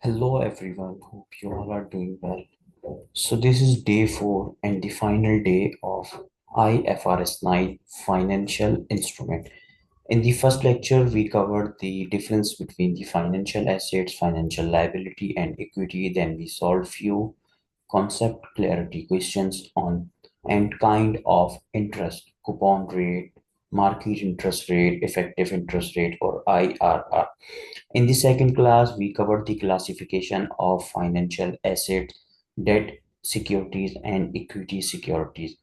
Hello everyone, hope you all are doing well. So this is day 4 and the final day of IFRS 9 Financial Instrument. In the first lecture, we covered the difference between the financial assets, financial liability and equity. Then we solved few concept clarity questions on and kind of interest, coupon rate, market interest rate, effective interest rate or IRR. In the second class, we covered the classification of financial assets, debt securities, and equity securities.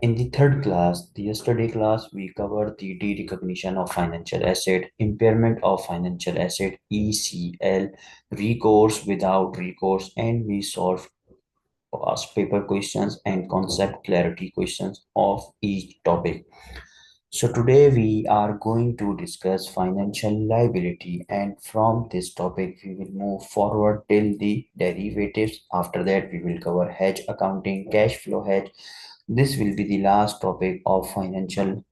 In the third class, the yesterday class, we covered the de-recognition of financial asset, impairment of financial asset, ECL, recourse without recourse, and we solved past paper questions and concept clarity questions of each topic. So today we are going to discuss financial liability, and from this topic we will move forward till the derivatives. After that we will cover hedge accounting, cash flow hedge. This will be the last topic of financial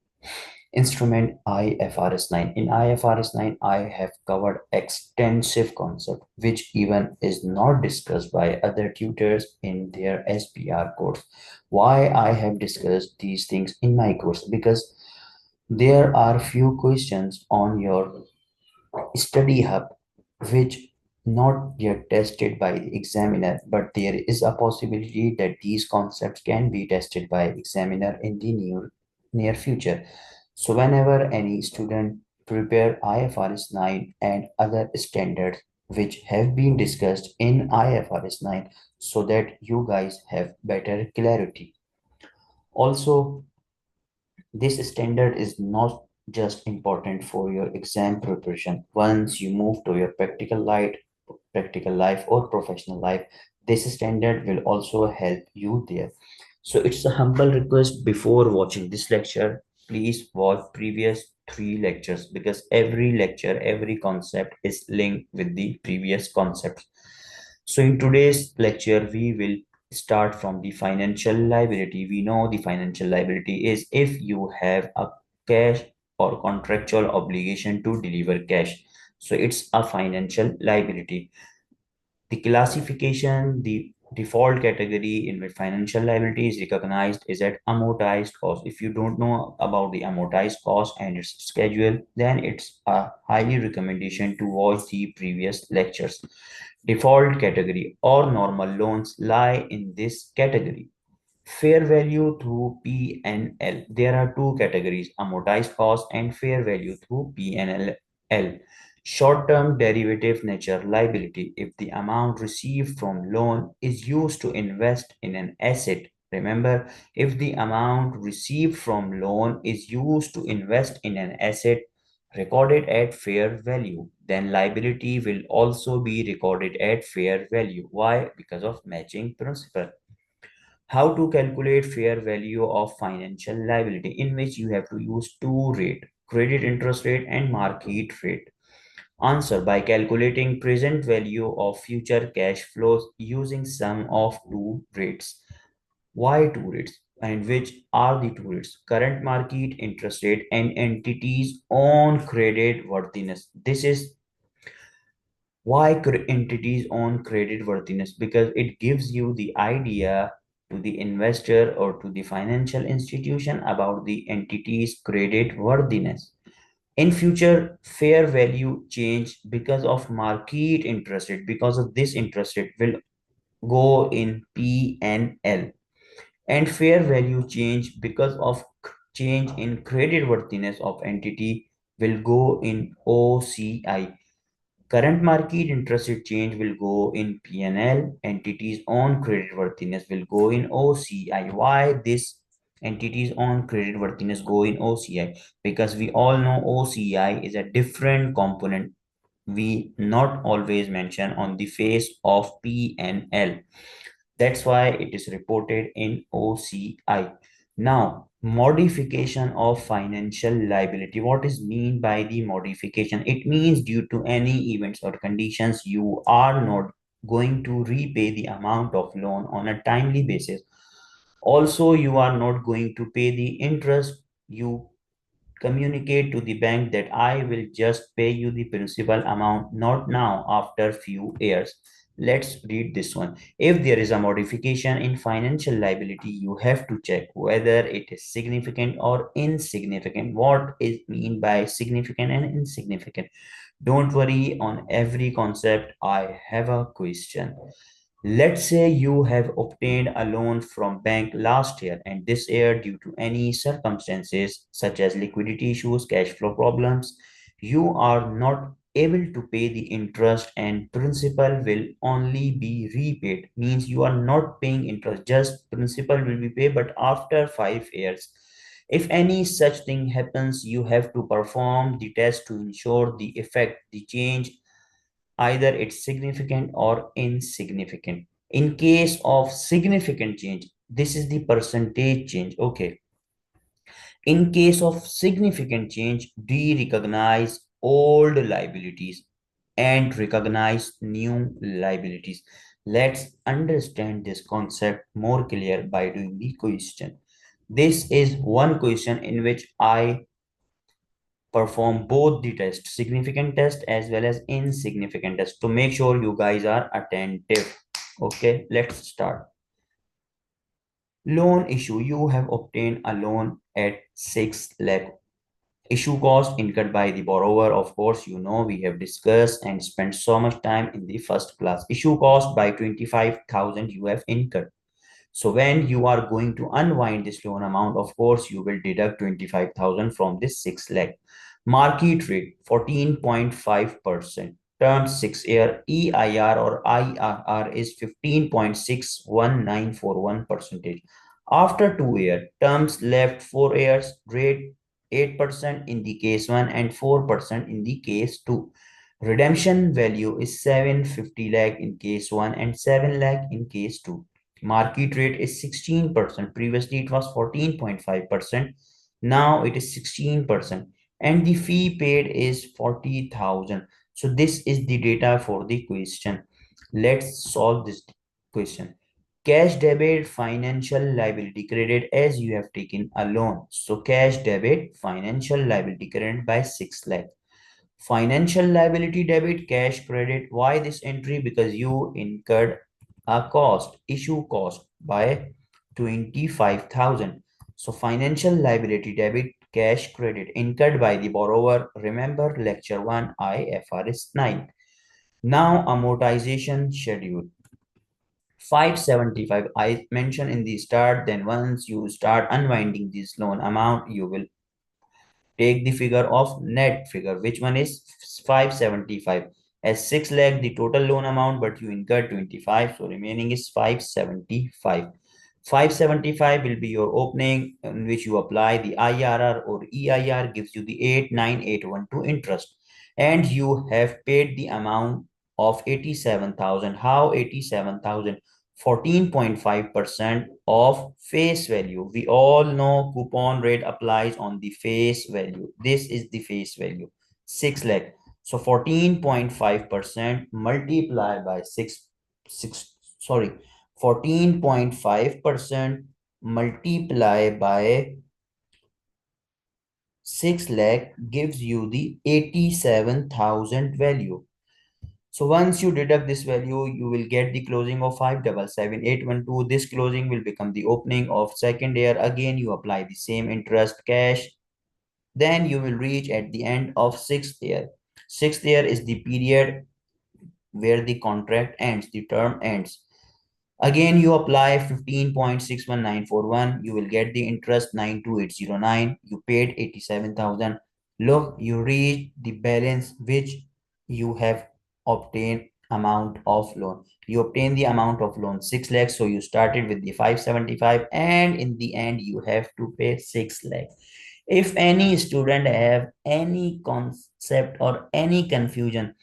instrument IFRS 9. In IFRS 9 I have covered extensive concept which even is not discussed by other tutors in their SBR course. Why I have discussed these things in my course? Because there are few questions on your study hub which not yet tested by the examiner, but there is a possibility that these concepts can be tested by examiner in the near future. So whenever any student prepare IFRS 9 and other standards which have been discussed in IFRS 9, so that you guys have better clarity. Also, this standard is not just important for your exam preparation. Once you move to your practical life or professional life, this standard will also help you there. So it's a humble request, before watching this lecture, please watch previous 3 lectures, because every lecture, every concept is linked with the previous concepts. So in today's lecture, we will start from the financial liability. We know the financial liability is if you have a cash or contractual obligation to deliver cash. So it's a financial liability. The classification, the default category in which financial liability is recognized is at amortized cost. If you don't know about the amortized cost and its schedule, then it's a highly recommendation to watch the previous lectures. Default category or normal loans lie in this category. Fair value through P&L. There are two categories, amortized cost and fair value through P&L. Short-term derivative nature liability. If the amount received from loan is used to invest in an asset. Remember, if the amount received from loan is used to invest in an asset recorded at fair value, then liability will also be recorded at fair value. Why? Because of matching principle. How to calculate fair value of financial liability, in which you have to use two rate, credit interest rate and market rate. Answer: by calculating present value of future cash flows using sum of two rates. Why two rates? And which are the two rates? Current market interest rate and entities own credit worthiness. This is why entities own credit worthiness, because it gives you the idea to the investor or to the financial institution about the entity's credit worthiness. In future, fair value change because of market interest rate, because of this interest rate will go in P&L, and fair value change because of change in credit worthiness of entity will go in OCI. Current market interest rate change will go in P&L. Entities on creditworthiness will go in OCI. Why this entities on creditworthiness go in OCI? Because we all know OCI is a different component. We not always mention on the face of P&L. That's why it is reported in OCI. Now, modification of financial liability. What is mean by the modification? It means due to any events or conditions, you are not going to repay the amount of loan on a timely basis. Also, you are not going to pay the interest. You communicate to the bank that I will just pay you the principal amount, not now, after few years. Let's read this one. If there is a modification in financial liability, you have to check whether it is significant or insignificant. What is mean by significant and insignificant? Don't worry on every concept. I have a question. Let's say you have obtained a loan from bank last year and this year due to any circumstances such as liquidity issues, cash flow problems, you are not able to pay the interest and principal will only be repaid. Means you are not paying interest, just principal will be paid, but after 5 years. If any such thing happens, you have to perform the test to ensure the effect, the change, either it's significant or insignificant. In case of significant change, this is the percentage change. Okay. In case of significant change, de-recognize old liabilities and recognize new liabilities. Let's understand this concept more clear by doing the question. This is one question in which I perform both the test, significant test as well as insignificant test, to make sure you guys are attentive. Okay, let's start. Loan issue. You have obtained a loan at 6 lakh. Issue cost incurred by the borrower. Of course, you know we have discussed and spent so much time in the first class. Issue cost by 25,000 you have incurred. So when you are going to unwind this loan amount, of course, you will deduct 25,000 from this 6 lakh. Market rate 14.5%. Term 6 year EIR or IRR is 15.61941 percentage. After 2 year terms left 4 years, rate 8% in the case 1 and 4% in the case 2. Redemption value is 750 lakh in case 1 and 7 lakh in case 2. Market rate is 16%. Previously it was 14.5%. Now it is 16%. And the fee paid is 40,000. So this is the data for the question. Let's solve this question. Cash debit, financial liability credit as you have taken a loan. So cash debit, financial liability credit by 6 lakh. Financial liability debit, cash credit. Why this entry? Because you incurred a cost, issue cost by 25,000. So financial liability debit, cash credit incurred by the borrower. Remember lecture 1 IFRS 9. Now amortization schedule. 575 I mentioned in the start. Then once you start unwinding this loan amount, you will take the figure of net figure. Which one is 575? As 6 lakh the total loan amount, but you incurred 25, so remaining is 575. 575 will be your opening, in which you apply the IRR or EIR, gives you the 89812 interest, and you have paid the amount of 87,000. How 87,000? 14.5% of face value. We all know coupon rate applies on the face value. This is the face value, 6 lakh. So 14.5% multiplied by 14.5% multiplied by 6 lakh gives you the 87,000 value. So once you deduct this value, you will get the closing of 577,812. This closing will become the opening of second year. Again, you apply the same interest cash. Then you will reach at the end of 6th year. 6th year is the period where the contract ends, the term ends. Again, you apply 15.61941. You will get the interest 92809. You paid 87,000. Look, you reach the balance which you have obtained amount of loan. You obtain the amount of loan 6 lakhs. So you started with the 575 and in the end you have to pay 6 lakhs. If any student have any concept or any confusion,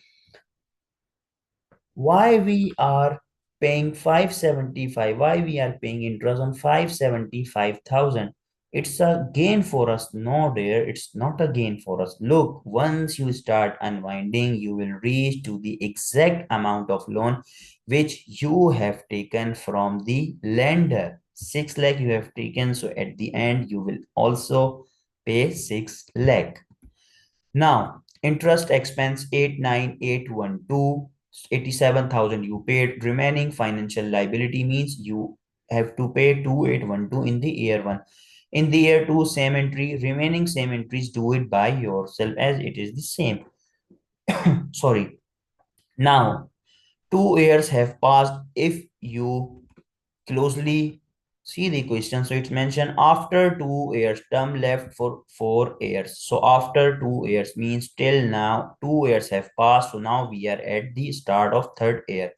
why we are paying 575, why we are paying interest on 575,000, it's a gain for us. No, dear, it's not a gain for us. Look, once you start unwinding, you will reach to the exact amount of loan which you have taken from the lender. 6 lakh you have taken, so at the end you will also pay 6 lakh. Now interest expense 89812. 87,000 you paid. Remaining financial liability means you have to pay 2812 in the year 1. In the year 2, same entry. Remaining same entries, do it by yourself as it is the same. Sorry. Now, 2 years have passed. If you closely see the question, so it's mentioned after 2 years, term left for 4 years. So after 2 years means till now 2 years have passed. So now we are at the start of third year.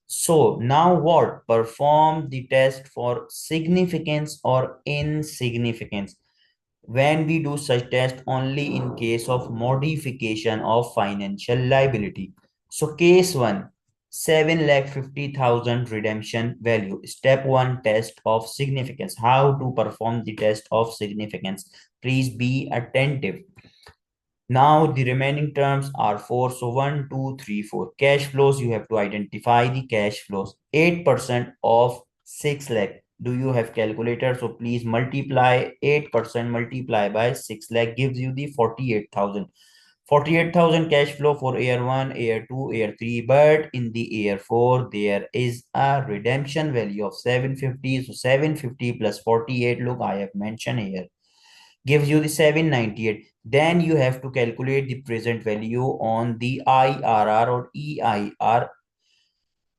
So now what? Perform the test for significance or insignificance. When we do such test only in case of modification of financial liability. So case 1, 7,50,000 redemption value. Step 1, test of significance. How to perform the test of significance? Please be attentive. Now the remaining terms are 4. So 1, 2, 3, 4. Cash flows, you have to identify the cash flows. 8% of 6 lakh. Do you have calculator? So please multiply 8% multiply by 6 lakh gives you the 48,000. 48,000 cash flow for year 1, year 2, year 3. But in the year 4, there is a redemption value of 750. So 750 plus 48, look, I have mentioned here, gives you the 798. Then you have to calculate the present value on the IRR or EIR.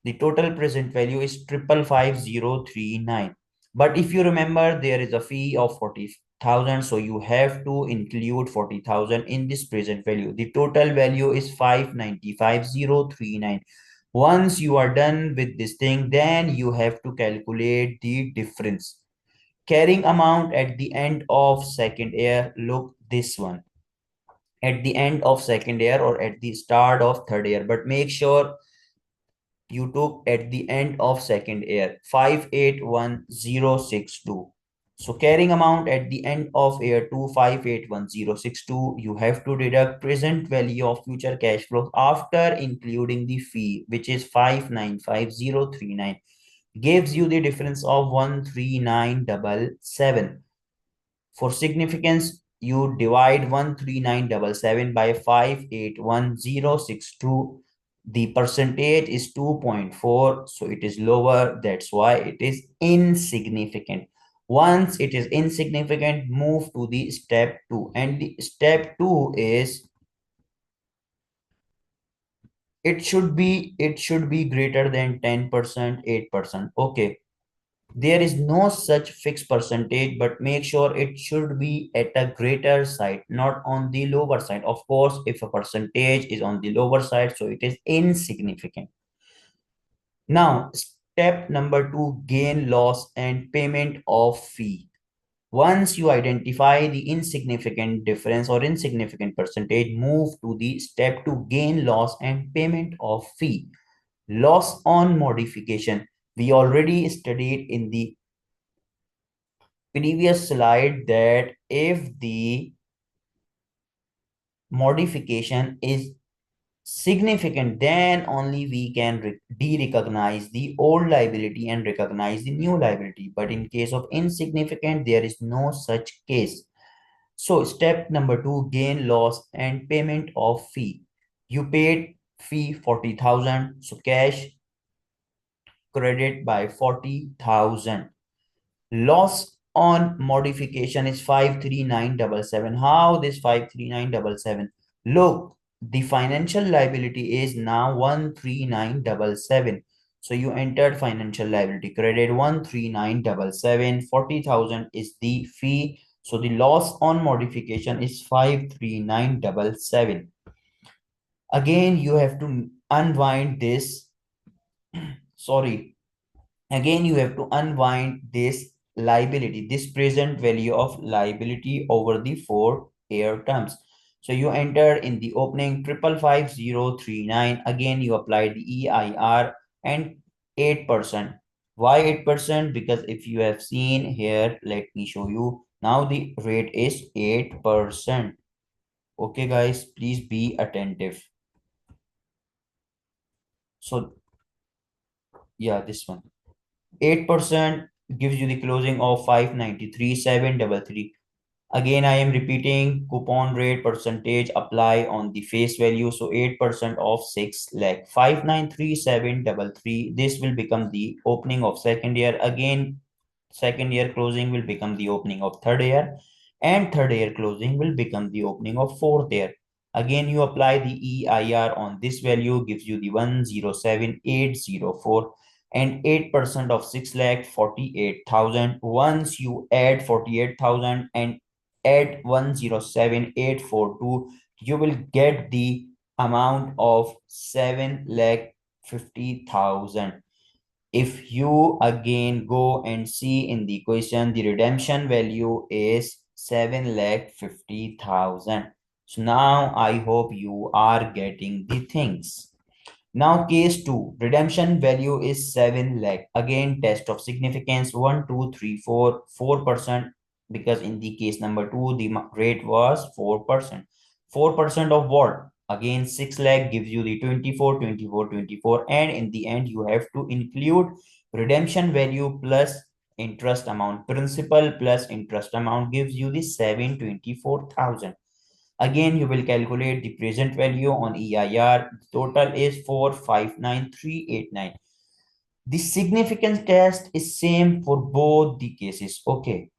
The total present value is 55039. But if you remember, there is a fee of 40,000. So you have to include 40,000 in this present value. The total value is 595,039. Once you are done with this thing, then you have to calculate the difference. Carrying amount at the end of second year, look this one. At the end of second year or at the start of third year, but make sure you took at the end of second year, 581062. So carrying amount at the end of year 2, 581062, you have to deduct present value of future cash flows after including the fee, which is 595,039, gives you the difference of 13977. For significance, you divide 13977 by 581062. The percentage is 2.4, so it is lower. That's why it is insignificant. Once it is insignificant, move to the step 2. And the step 2 is it should be greater than 10%, 8%. Okay. There is no such fixed percentage, but make sure it should be at a greater side, not on the lower side. Of course, if a percentage is on the lower side, so it is insignificant. Now, step number 2, gain, loss, and payment of fee. Once you identify the insignificant difference or insignificant percentage, move to the step 2, gain, loss, and payment of fee. Loss on modification. We already studied in the previous slide that if the modification is significant, then only we can de-recognize the old liability and recognize the new liability. But in case of insignificant, there is no such case. So step number 2, gain, loss, and payment of fee. You paid fee 40,000, so cash credit by 40,000. Loss on modification is 53977. How this 53977? Look, the financial liability is now 13977. So you entered financial liability credit 13977. 40,000 is the fee. So the loss on modification is 53977. Again, you have to unwind this. Sorry. Again, you have to unwind this liability, this present value of liability over the 4-year terms. So you enter in the opening 55039. Again, you apply the EIR and 8%. Why 8%? Because if you have seen here, let me show you. Now the rate is 8%. Okay, guys, please be attentive. So yeah, this one. 8% gives you the closing of 593,733. Again, I am repeating coupon rate percentage apply on the face value. So 8% of 6 lakh 593733. This will become the opening of second year. Again, second year closing will become the opening of third year, and third year closing will become the opening of fourth year. Again, you apply the EIR on this value, gives you the 107804, and 8% of 6 lakh 48,000. Once you add 48,000 and add 107842, you will get the amount of 7 lakh 50,000. If you again go and see in the question, the redemption value is 7 lakh 50,000. So now I hope you are getting the things. Now case 2, redemption value is 7 lakh. Again, test of significance 1, 2, 3, 4, 4%, because in the case number 2, the rate was 4%. 4% of what? Again, 6 lakh gives you the 24, 24, 24, and in the end, you have to include redemption value plus interest amount. Principal plus interest amount gives you the 724,000. Again, you will calculate the present value on EIR. The total is 459389. The significance test is same for both the cases. Okay.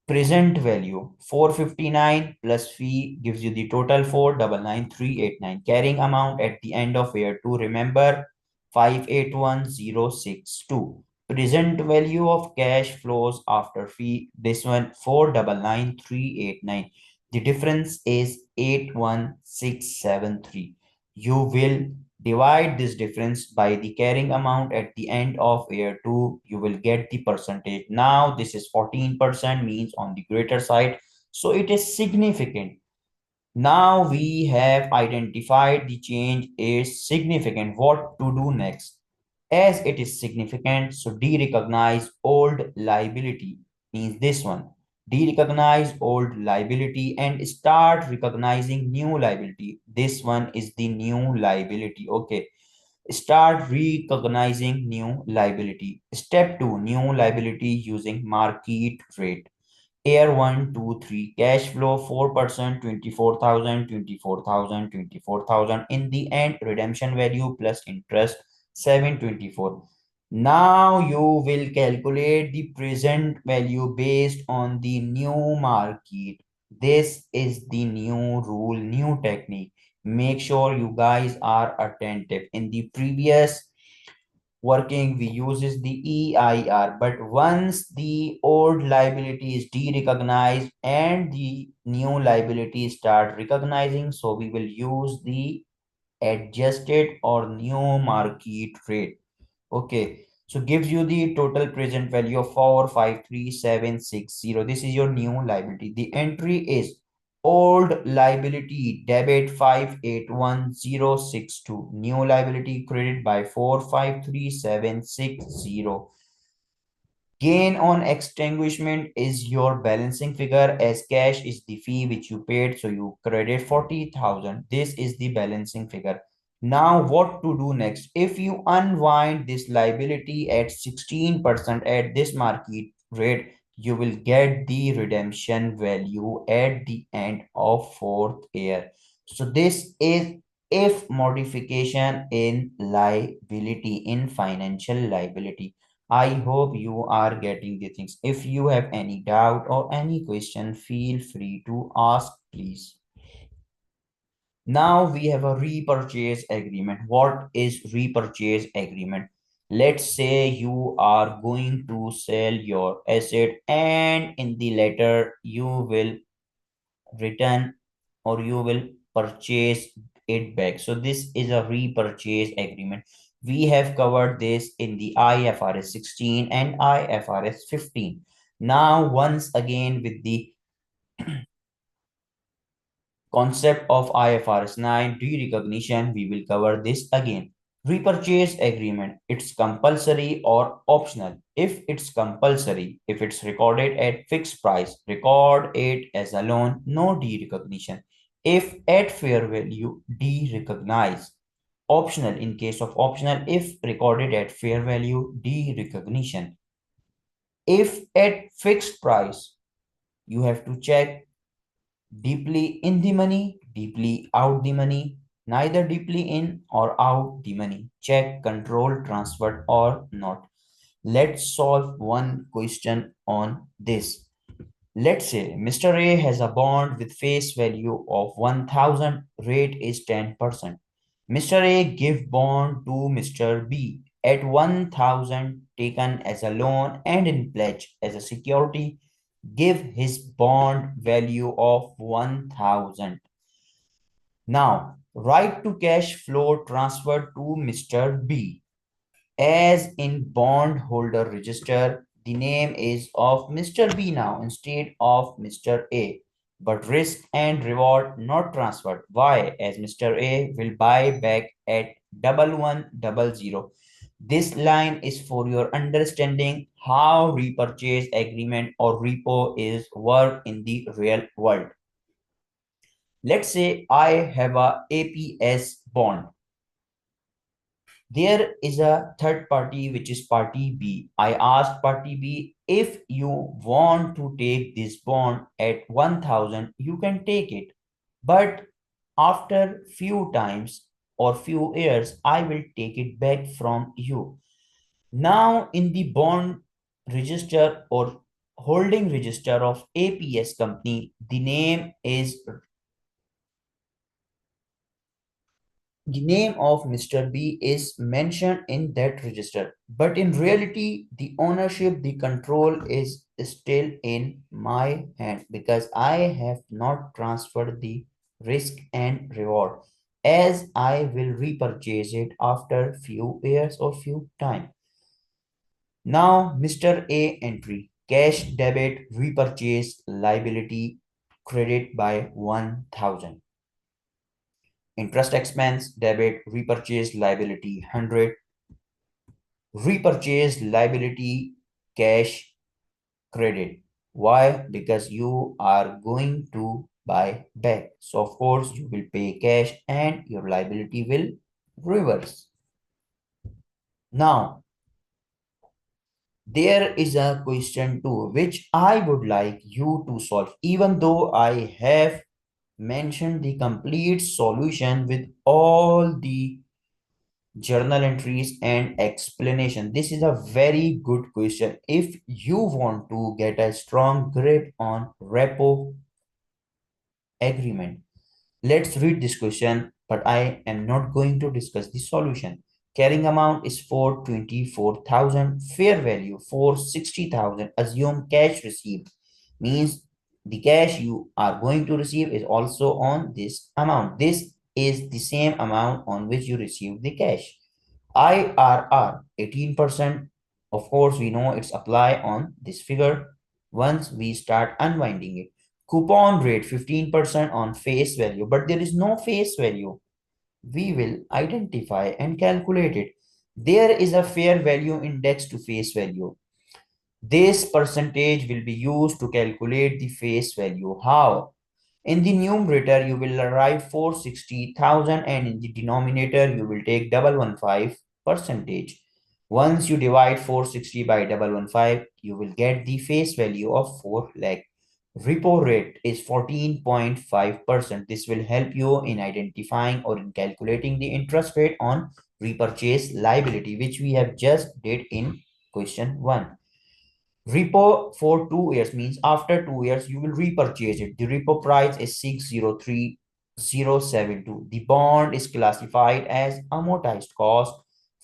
Present value 459 plus fee gives you the total 4999389. Carrying amount at the end of year 2, remember, 581062. Present value of cash flows after fee, this one 499389. The difference is 81673. You will divide this difference by the carrying amount at the end of year 2. You will get the percentage. Now this is 14%, means on the greater side. So it is significant. Now we have identified the change is significant. What to do next? As it is significant, so de-recognize old liability, means this one. De-recognize old liability and start recognizing new liability. This one is the new liability. Okay. Start recognizing new liability. Step 2, new liability using market rate. Year 1, 2, 3, cash flow 4%, 24,000, 24,000, 24,000. In the end, redemption value plus interest 724. Now you will calculate the present value based on the new market. This is the new rule, new technique. Make sure you guys are attentive. In the previous working, we uses the EIR, but once the old liability is de-recognized and the new liability start recognizing, so we will use the adjusted or new market rate. Okay, so gives you the total present value of 453760. This is your new liability. The entry is old liability debit 581062. New liability credit by 453760. Gain on extinguishment is your balancing figure, as cash is the fee which you paid. So you credit 40,000. This is the balancing figure. Now what to do next? If you unwind this liability at 16% at this market rate, you will get the redemption value at the end of fourth year. So this is if modification in liability, in financial liability. I hope you are getting the things. If you have any doubt or any question, feel free to ask, please. Now we have a repurchase agreement. What is repurchase agreement? Let's say you are going to sell your asset and in the letter you will return or you will purchase it back. So this is a repurchase agreement. We have covered this in the IFRS 16 and IFRS 15. Now, once again, with the concept of IFRS 9 de-recognition, we will cover this again. Repurchase agreement, it's compulsory or optional. If it's compulsory, if it's recorded at fixed price, record it as a loan, no de-recognition. If at fair value, de-recognize. Optional, in case of optional, if recorded at fair value, de-recognition. If at fixed price, you have to check deeply in the money, deeply out the money, neither deeply in or out the money, check, control, transferred or not. Let's solve one question on this. Let's say Mr. A has a bond with face value of 1000, rate is 10%. Mr. A give bond to Mr. B at 1000 taken as a loan and in pledge as a security, give his bond value of 1000. Now, right to cash flow transferred to Mr. B. As in bondholder register, the name is of Mr. B now instead of Mr. A. But risk and reward not transferred. Why? As Mr. A will buy back at 1100. This line is for your understanding how repurchase agreement or repo is work in the real world. Let's say I have a APS bond. There is a third party, which is party B. I asked party B, if you want to take this bond at 1000, you can take it. But after few times or few years, I will take it back from you. Now in the bond register or holding register of APS company, the name of Mr. B is mentioned in that register, but in reality, the ownership, the control is still in my hand because I have not transferred the risk and reward as I will repurchase it after few years or few time. Now, Mr. A entry, cash debit repurchase liability credit by 1000. Interest expense, debit, repurchase liability, 100. Repurchase liability, cash, credit. Why? Because you are going to buy back. So, of course, you will pay cash and your liability will reverse. Now, there is a question too, which I would like you to solve, even though I have mentioned the complete solution with all the journal entries and explanation. This is a very good question if you want to get a strong grip on repo agreement. Let's read this question, but I am not going to discuss the solution. Carrying amount is 424,000, fair value 460,000. Assume cash received means the cash you are going to receive is also on this amount. This is the same amount on which you receive the cash. IRR 18%. Of course, we know it's apply on this figure once we start unwinding it. Coupon rate 15% on face value, but there is no face value. We will identify and calculate it. There is a fair value index to face value. This percentage will be used to calculate the face value. How? In the numerator, you will arrive 460,000 and in the denominator, you will take 115 percentage. Once you divide 460 by 115, you will get the face value of 4 lakh. Repo rate is 14.5%. This will help you in identifying or in calculating the interest rate on repurchase liability, which we have just did in question 1. Repo for 2 years means after 2 years you will repurchase it. The repo price is 603072. The bond is classified as amortized cost.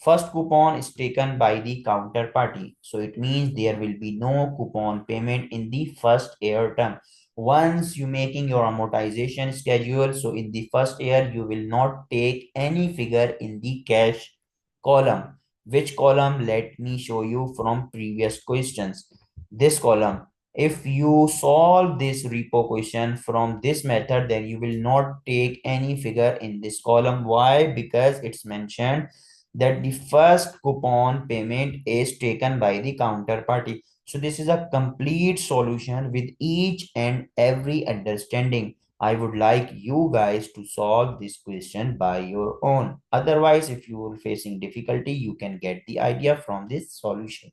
First coupon is taken by the counterparty. So it means there will be no coupon payment in the first year term. Once you making your amortization schedule, so in the first year you will not take any figure in the cash column. Which column? Let me show you from previous questions. This column. If you solve this repo question from this method, then you will not take any figure in this column. Why? Because it's mentioned that the first coupon payment is taken by the counterparty. So this is a complete solution with each and every understanding. I would like you guys to solve this question by your own. Otherwise, if you are facing difficulty, you can get the idea from this solution.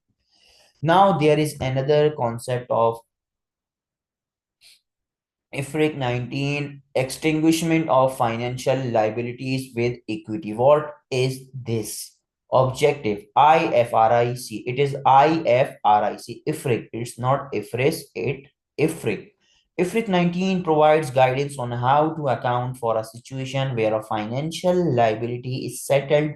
Now there is another concept of IFRIC 19, extinguishment of financial liabilities with equity. What is this? Objective IFRIC. It is IFRIC. IFRIC. It's not IFRS, it IFRIC. IFRIC 19 provides guidance on how to account for a situation where a financial liability is settled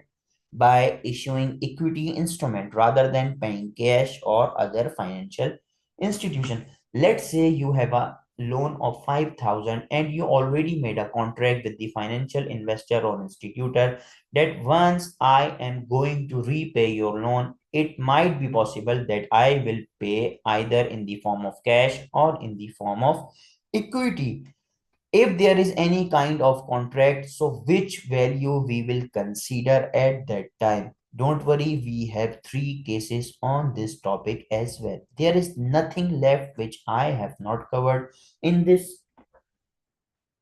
by issuing equity instrument rather than paying cash or other financial institution. Let's say you have a loan of 5,000 and you already made a contract with the financial investor or institutor that once I am going to repay your loan, it might be possible that I will pay either in the form of cash or in the form of equity. If there is any kind of contract, so which value we will consider at that time? Don't worry, we have three cases on this topic as well. There is nothing left which I have not covered in this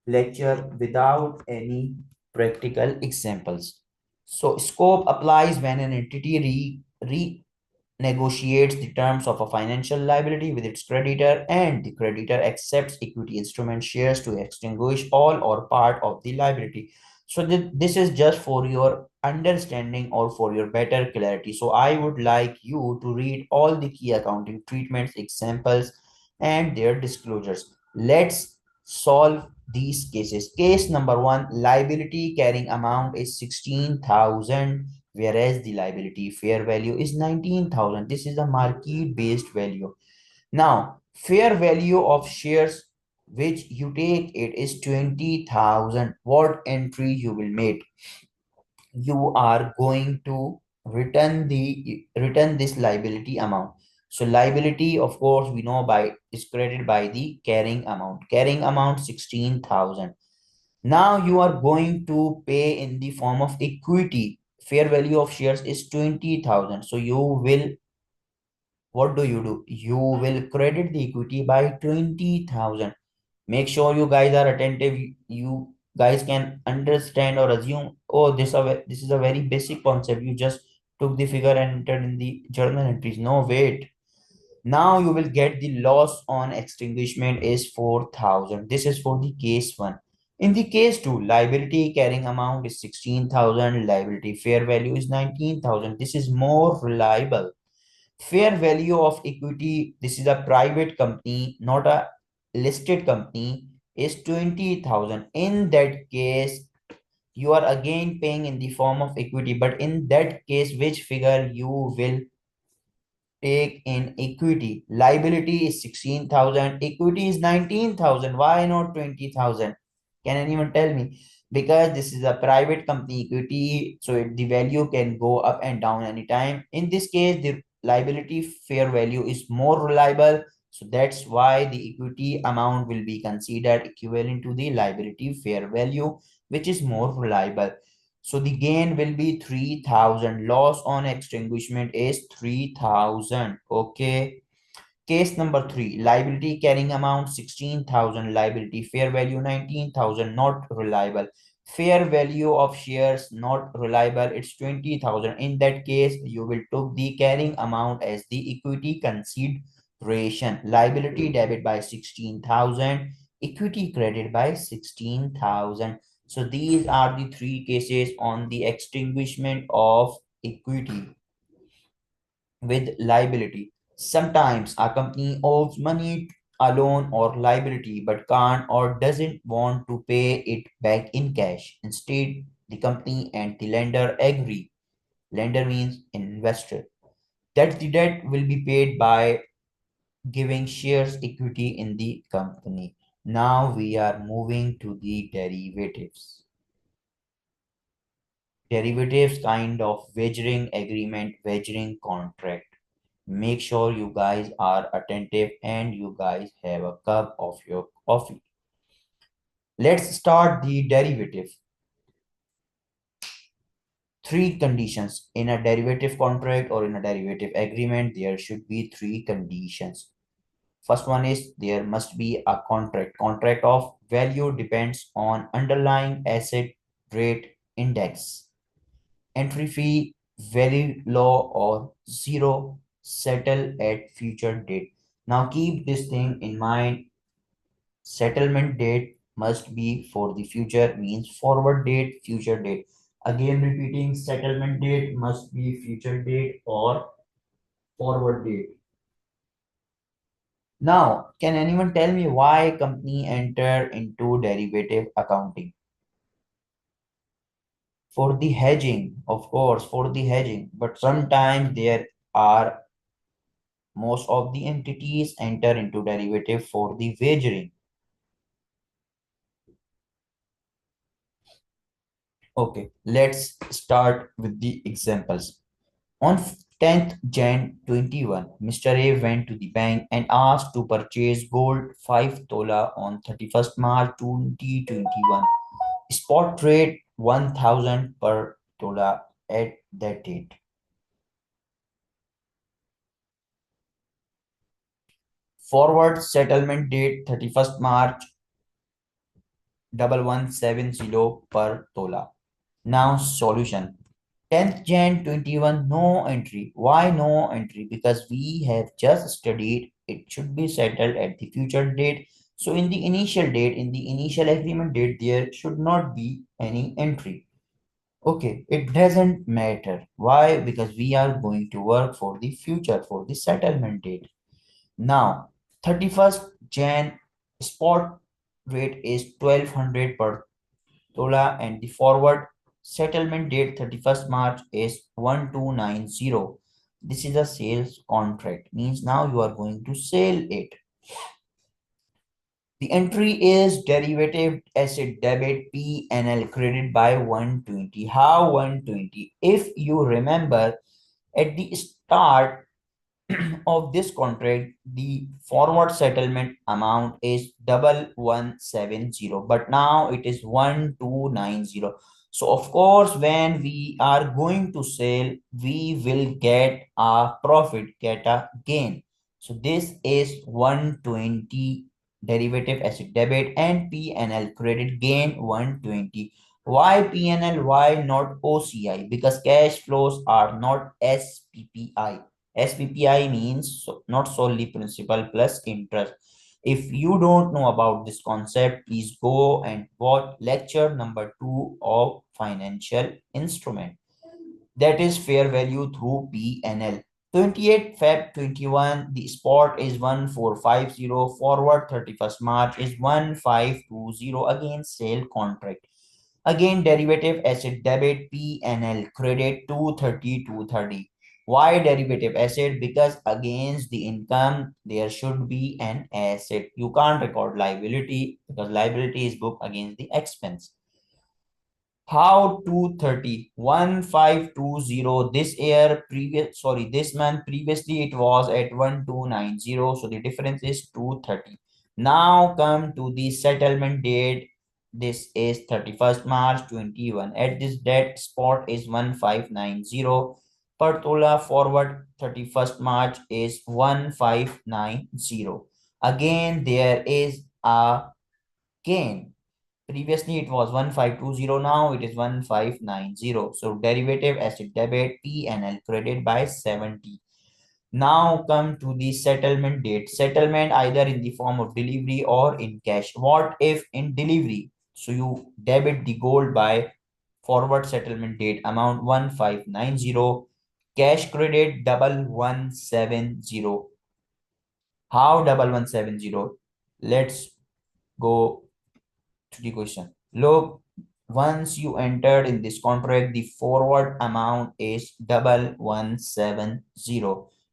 lecture without any practical examples. So scope applies when an entity negotiates the terms of a financial liability with its creditor and the creditor accepts equity instrument shares to extinguish all or part of the liability. So this is just for your understanding or for your better clarity. So I would like you to read all the key accounting treatments, examples, and their disclosures. Let's solve these cases. Case number one, liability carrying amount is 16,000, whereas the liability fair value is 19,000. This is a market based value. Now, fair value of shares which you take it is 20,000. What entry you will make? You are going to return this liability amount. So liability, of course, we know by is credited by the carrying amount. Carrying amount 16,000. Now you are going to pay in the form of equity. Fair value of shares is 20,000. So you will, what do? You will credit the equity by 20,000. Make sure you guys are attentive. You guys can understand or assume, oh, this is a very basic concept. You just took the figure and entered in the journal entries. No, wait. Now you will get the loss on extinguishment is 4,000. This is for the case 1. In the case 2, liability carrying amount is 16,000. Liability fair value is 19,000. This is more reliable. Fair value of equity, this is a private company, not a listed company, is 20,000. In that case, you are again paying in the form of equity, but in that case, which figure you will take in equity? Liability is 16,000, equity is 19,000. Why not 20,000? Can anyone tell me? Because this is a private company equity, so the value can go up and down anytime. In this case, the liability fair value is more reliable. So that's why the equity amount will be considered equivalent to the liability fair value, which is more reliable. So the gain will be 3,000. Loss on extinguishment is 3,000. Okay. Case number 3, liability carrying amount 16,000, liability fair value 19,000, not reliable. Fair value of shares not reliable, it's 20,000. In that case, you will took the carrying amount as the equity consideration. Liability debit by 16,000, equity credit by 16,000. So these are the three cases on the extinguishment of equity with liability. Sometimes a company owes money, a loan or liability, but can't or doesn't want to pay it back in cash. Instead, the company and the lender agree. Lender means investor. That the debt will be paid by giving shares equity in the company. Now we are moving to the derivatives. Derivatives kind of wagering agreement, wagering contract. Make sure you guys are attentive and you guys have a cup of your coffee. Let's start the derivative. Three conditions in a derivative contract or in a derivative agreement. There should be three conditions. First one is there must be a contract. Contract of value depends on underlying asset rate index. Entry fee very low or zero. Settle at future date. Now keep this thing in mind. Settlement date must be for the future, means forward date, future date. Again repeating, settlement date must be future date or forward date. Now, can anyone tell me why company enter into derivative accounting? For the hedging, of course, for the hedging. But sometimes there are most of the entities enter into derivative for the wagering. Okay, let's start with the examples. On 10th Jan 21, Mr. A went to the bank and asked to purchase gold 5 tola on 31st March 2021. Spot rate 1000 per tola at that date. Forward settlement date 31st March 1170 per tola. Now solution. 10th Jan 21, no entry. Why no entry? Because we have just studied it should be settled at the future date. So in the initial date, in the initial agreement date, there should not be any entry. Okay, it doesn't matter. Why? Because we are going to work for the future, for the settlement date. Now, 31st Jan spot rate is 1200 per tola and the forward settlement date 31st March is 1290. This is a sales contract, means now you are going to sell it. The entry is derivative asset debit P&L credit by 120. How 120? If you remember at the start of this contract, the forward settlement amount is 1170, but now it is 1290. So of course, when we are going to sell, we will get a profit, get a gain. So this is 120 derivative asset debit and P&L credit gain 120. Why P&L? Why not OCI? Because cash flows are not SPPI. SPPI means not solely principal plus interest. If you don't know about this concept, please go and watch lecture number 2 of financial instrument. That is fair value through P&L. 28 Feb 21, the spot is 1450, forward 31st March is 1520, again sale contract. Again, derivative asset debit P&L credit 230. Why derivative asset? Because against the income, there should be an asset. You can't record liability because liability is booked against the expense. How 230? 1520 this year, this month, previously it was at 1290. So the difference is 230. Now come to the settlement date. This is 31st March 21. At this date, spot is 1590. Per tola forward 31st March is 1590. Again, there is a gain. Previously, it was 1520. Now it is 1590. So derivative asset debit P&L credit by 70. Now come to the settlement date. Settlement either in the form of delivery or in cash. What if in delivery? So you debit the gold by forward settlement date amount 1590. Cash credit 1170. How 1170? Let's go to the question. Look, once you entered in this contract, the forward amount is 1170.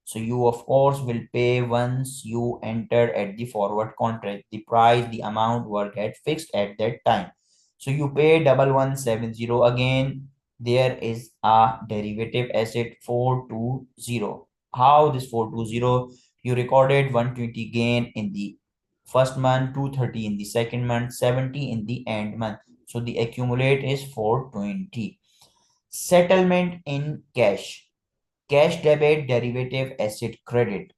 So you of course will pay once you entered at the forward contract. The price, the amount will get fixed at that time. So you pay 1170 again. There is a derivative asset 420. How this 420? You recorded 120 gain in the first month, 230 in the second month, 70 in the end month. So the accumulate is 420. Settlement in cash. Cash debit, derivative asset credit.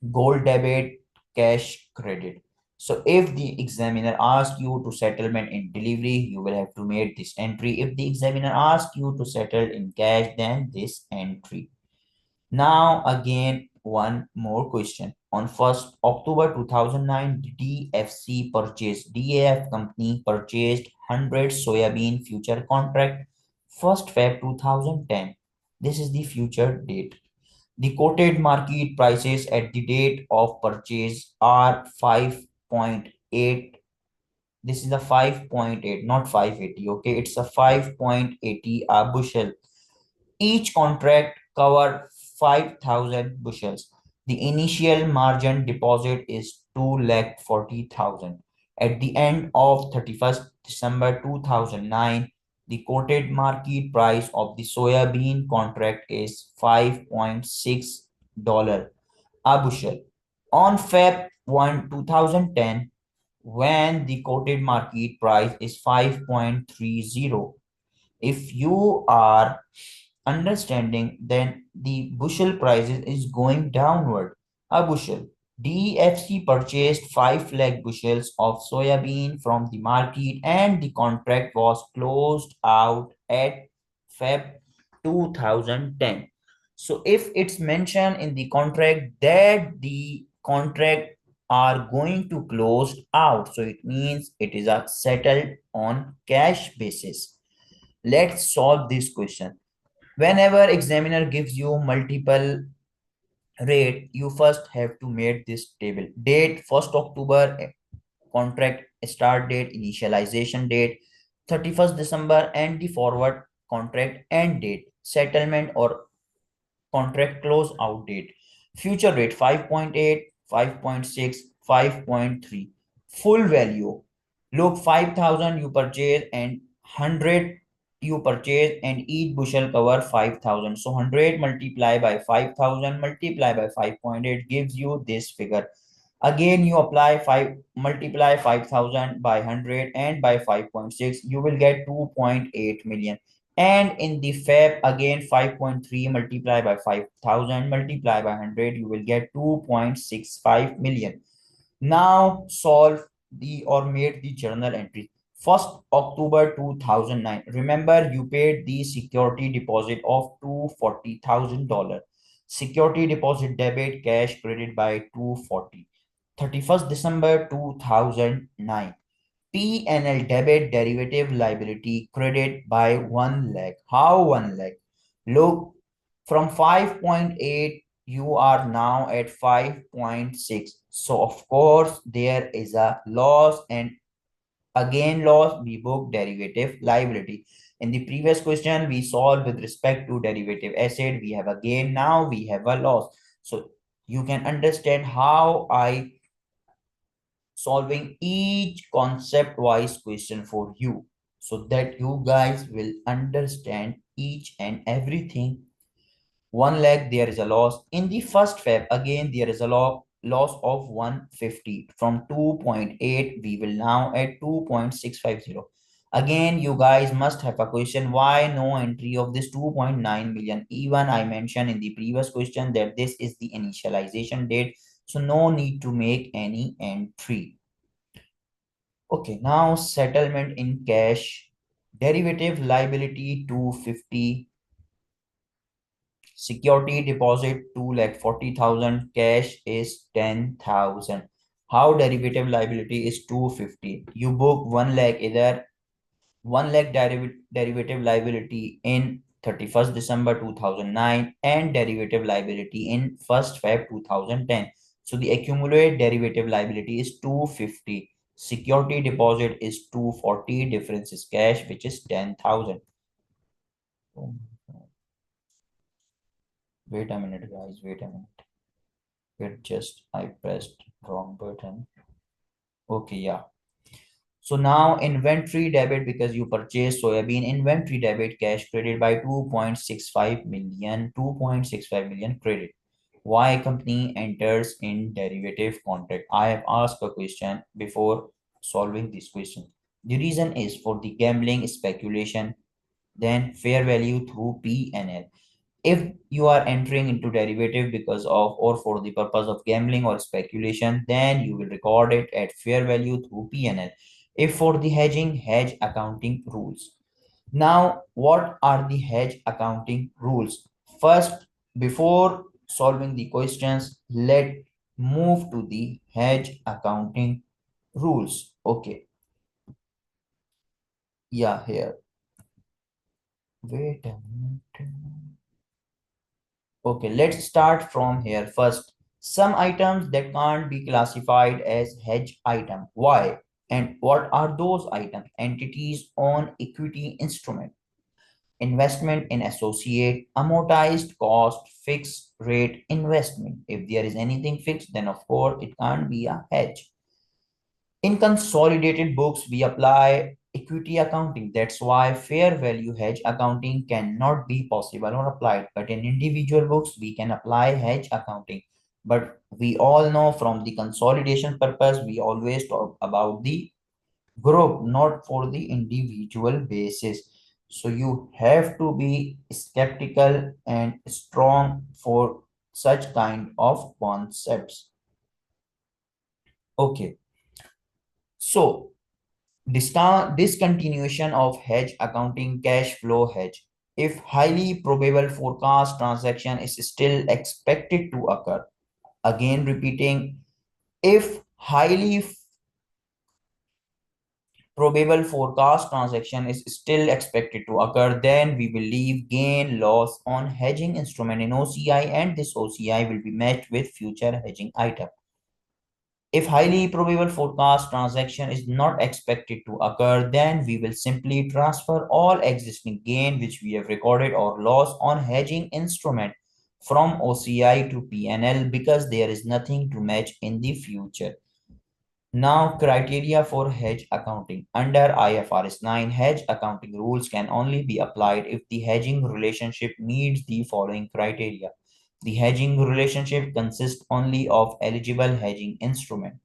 Gold debit, cash credit. So if the examiner asks you to settlement in delivery, you will have to make this entry. If the examiner asks you to settle in cash, then this entry. Now again, one more question. On 1st October 2009, DAF company purchased 100 soybean future contract. 1st Feb 2010. This is the future date. The quoted market prices at the date of purchase are 5.8. This is a 5.8, not 580. Okay, it's a 5.80 a bushel. Each contract covered 5,000 bushels. The initial margin deposit is 2,40,000. At the end of 31st December 2009, the quoted market price of the soybean contract is $5.6 a bushel. On Feb 1, 2010, when the quoted market price is 5.30. If you are understanding, then the bushel prices is going downward. A bushel. DFC purchased 5 lakh bushels of soybean from the market and the contract was closed out at Feb 2010. So if it's mentioned in the contract that the contract are going to close out, so it means it is a settled on cash basis. Let's solve this question. Whenever examiner gives you multiple rate, you first have to make this table. Date 1st October, contract start date, initialization date, 31st December, and the forward contract end date, settlement or contract close out date. Future rate 5.8, 5.6, 5.3. Full value. Look, 5,000 you purchase and 100 you purchase and each bushel cover 5,000. So 100 multiply by 5,000 multiply by 5.8 gives you this figure. Again, you apply 5, multiply 5,000 by 100 and by 5.6, you will get 2.8 million. And in the Feb, again 5.3 multiply by 5,000 multiply by 100, you will get 2.65 million. Now solve the or made the journal entry. 1st October 2009. Remember, you paid the security deposit of $240,000. Security deposit debit, cash credit by 240. 31st December 2009. P&L debit derivative liability credit by 1 lakh. How 1 lakh? Look, from 5.8 you are now at 5.6. So of course there is a loss, and again loss we book derivative liability. In the previous question we solved with respect to derivative asset, we have a gain, now we have a loss. So you can understand how I solving each concept wise question for you, so that you guys will understand each and everything. 1 lakh, there is a loss. In the 1st Feb, again there is a loss of 150. From 2.8 we will now at 2.650. Again you guys must have a question, why no entry of this 2.9 million? Even I mentioned in the previous question that this is the initialization date, so no need to make any entry. Okay, now settlement in cash. Derivative liability 250. Security deposit 2,40,000. Cash is 10,000. How derivative liability is 250? You book 1 lakh, either 1 lakh derivative liability in 31st December 2009 and derivative liability in 1st Feb 2010. So the accumulated derivative liability is 250. Security deposit is 240. Difference is cash, which is 10,000. Wait a minute, guys. Wait a minute. I pressed wrong button. Okay, yeah. So now inventory debit, because you purchased soybean, inventory debit, cash credit by 2.65 million, 2.65 million credit. Why company enters in derivative contract? I have asked a question before solving this question. The reason is for the gambling speculation, then fair value through P&L. If you are entering into derivative because of or for the purpose of gambling or speculation, then you will record it at fair value through P&L. If for the hedging, hedge accounting rules. Now, what are the hedge accounting rules? First, before solving the questions, let move to the hedge accounting rules. Okay, yeah, here. Wait a minute. Okay, let's start from here first. Some items that can't be classified as hedge item. Why? And what are those items? Entities on equity instrument, investment in associate, amortized cost, fixed rate investment. If there is anything fixed, then of course it can't be a hedge. In consolidated books, we apply equity accounting. That's why fair value hedge accounting cannot be possible or applied. But in individual books, we can apply hedge accounting. But we all know from the consolidation purpose, we always talk about the group, not for the individual basis. So you have to be skeptical and strong for such kind of concepts. Okay, so discontinuation of hedge accounting, cash flow hedge. If highly probable forecast transaction is still expected to occur, again repeating, if highly probable forecast transaction is still expected to occur, then we will leave gain loss on hedging instrument in OCI, and this OCI will be matched with future hedging item. If highly probable forecast transaction is not expected to occur, then we will simply transfer all existing gain which we have recorded or loss on hedging instrument from OCI to PNL because there is nothing to match in the future. Now, criteria for hedge accounting. Under IFRS 9, hedge accounting rules can only be applied if the hedging relationship meets the following criteria. The hedging relationship consists only of eligible hedging instrument.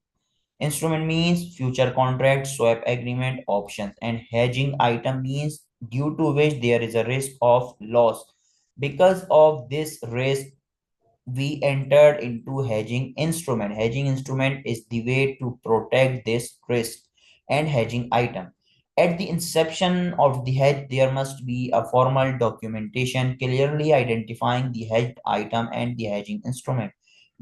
Instrument means future contract, swap agreement, options, and hedging item means due to which there is a risk of loss. Because of this risk, we entered into hedging instrument. Hedging instrument is the way to protect this risk and hedging item. At the inception of the hedge, there must be a formal documentation clearly identifying the hedged item and the hedging instrument.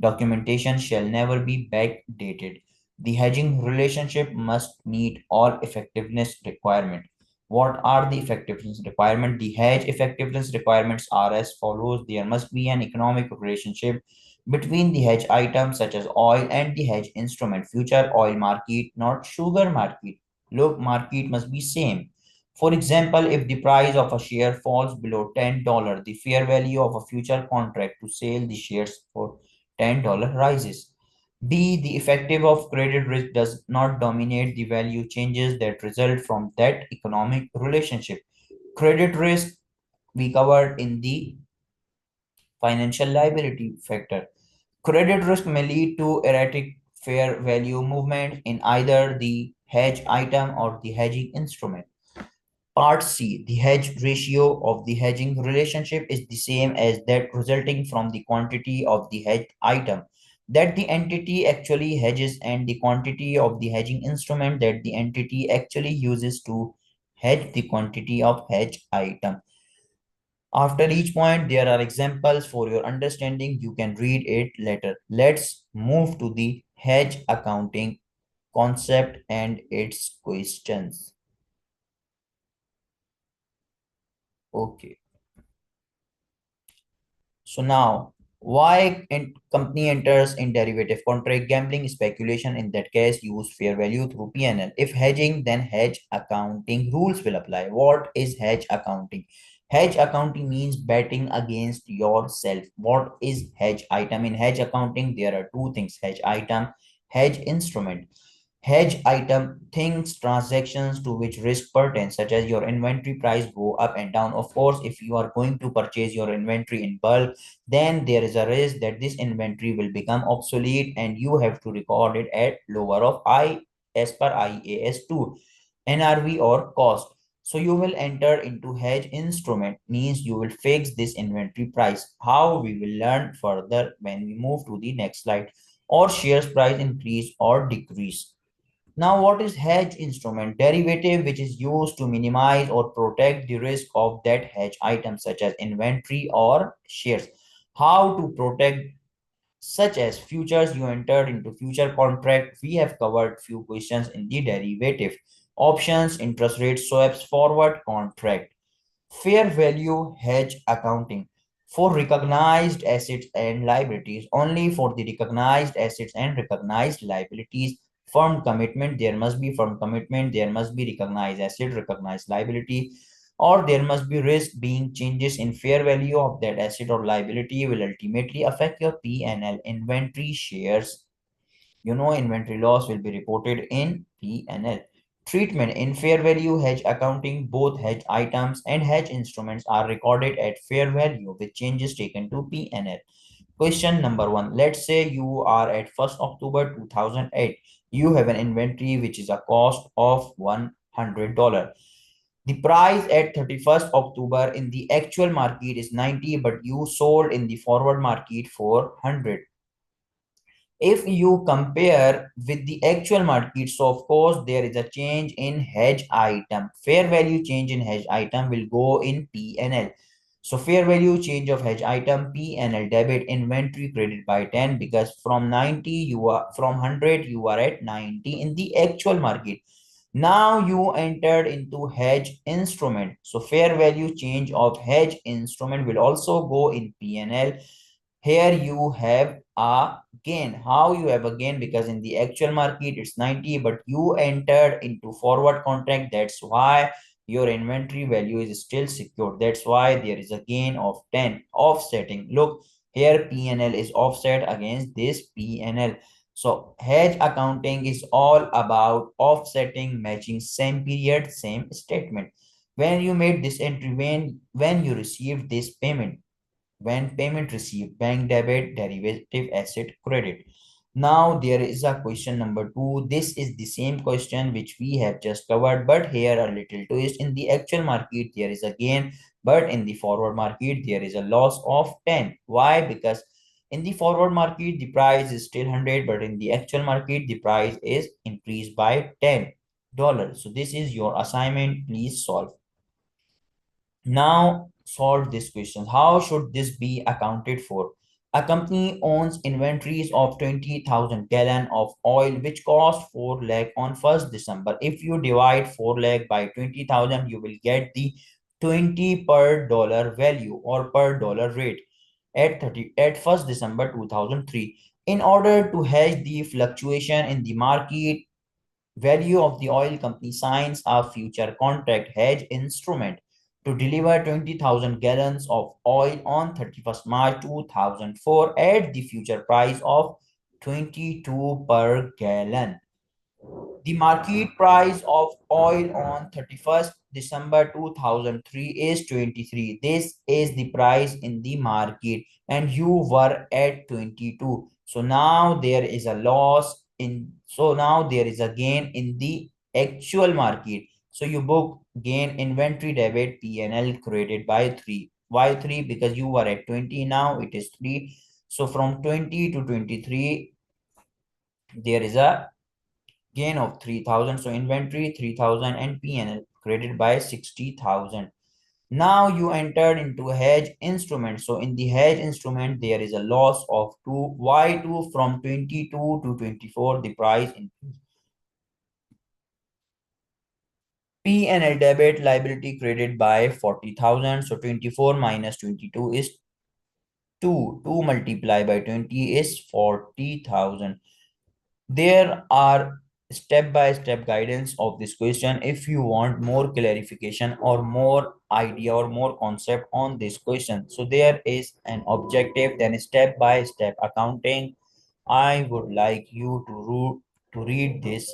Documentation shall never be backdated. The hedging relationship must meet all effectiveness requirements. What are the effectiveness requirements? The hedge effectiveness requirements are as follows. There must be an economic relationship between the hedge items such as oil and the hedge instrument. Future oil market, not sugar market. Look, market must be same. For example, if the price of a share falls below $10, the fair value of a future contract to sell the shares for $10 rises. B. The effective of credit risk does not dominate the value changes that result from that economic relationship. Credit risk we covered in the financial liability factor. Credit risk may lead to erratic fair value movement in either the hedge item or the hedging instrument. Part C, the hedge ratio of the hedging relationship is the same as that resulting from the quantity of the hedged item that the entity actually hedges and the quantity of the hedging instrument that the entity actually uses to hedge the quantity of hedge item. After each point, there are examples for your understanding. You can read it later. Let's move to the hedge accounting concept and its questions. Okay. So now, why company enters in derivative contract gambling speculation? In that case, use fair value through PNL. If hedging, then hedge accounting rules will apply. What is hedge accounting? Hedge accounting means betting against yourself. What is hedge item? In hedge accounting, there are two things: hedge item, hedge instrument. Hedge item things transactions to which risk pertains, such as your inventory price go up and down. Of course, if you are going to purchase your inventory in bulk, then there is a risk that this inventory will become obsolete and you have to record it at lower of I as per IAS 2 NRV or cost. So you will enter into hedge instrument means you will fix this inventory price. How we will learn further when we move to the next slide. Or shares price increase or decrease. Now, what is hedge instrument? Derivative which is used to minimize or protect the risk of that hedge item such as inventory or shares. How to protect, such as futures you entered into future contract. We have covered few questions in the derivative. Options, interest rate swaps, forward contract. Fair value hedge accounting for recognized assets and liabilities. Only for the recognized assets and recognized liabilities. Firm commitment, there must be firm commitment, there must be recognized asset, recognized liability, or there must be risk being changes in fair value of that asset or liability will ultimately affect your P&L. Inventory shares, inventory loss will be reported in P&L. Treatment in fair value hedge accounting, both hedge items and hedge instruments are recorded at fair value with changes taken to P&L. Question number one. Let's say you are at 1st October 2008. You have an inventory which is a cost of $100. The price at 31st October in the actual market is 90, but you sold in the forward market for 100. If you compare with the actual market, so of course there is a change in hedge item. Fair value change in hedge item will go in P&L. So fair value change of hedge item, P&L debit, inventory credit by 10, because from 90 you are, from 100 you are at 90 in the actual market. Now you entered into hedge instrument. So fair value change of hedge instrument will also go in P&L. Here you have a gain. How you have a gain? Because in the actual market it's 90, but you entered into forward contract. That's why your inventory value is still secured. That's why there is a gain of 10. Offsetting. Look, here P&L is offset against this P&L. So hedge accounting is all about offsetting, matching same period, same statement. When you made this entry, when you received this payment, when payment received, bank debit, derivative asset credit. Now there is a question number two. This is the same question which we have just covered, but here a little twist. In the actual market there is a gain, but in the forward market there is a loss of 10. Why? Because in the forward market the price is still 100, but in the actual market the price is increased by $10. So this is your assignment. Please solve. Now solve this question. How should this be accounted for? A company owns inventories of 20,000 gallon of oil which cost 4 lakh on 1st December. If you divide 4 lakh by 20,000, you will get the 20 per dollar value or per dollar rate at 1st December 2003. In order to hedge the fluctuation in the market value of the oil, company signs a future contract hedge instrument to deliver 20,000 gallons of oil on 31st March 2004 at the future price of 22 per gallon. The market price of oil on 31st December 2003 is 23. This is the price in the market and you were at 22. So now there is a loss in, so now there is a gain in the actual market. So you book gain inventory debit P&L created by 3. Why 3? Because you were at 20, now it is 3. So from 20 to 23, there is a gain of 3,000. So inventory 3,000 and P&L created by 60,000. Now you entered into hedge instrument. So in the hedge instrument, there is a loss of 2. Why 2? From 22 to 24, the price increase. P&L debit liability credit by 40,000. So 24 minus 22 is 2. 2 multiplied by 20 is 40,000. There are step-by-step guidance of this question if you want more clarification or more idea or more concept on this question. So there is an objective, then step-by-step accounting. I would like you to read this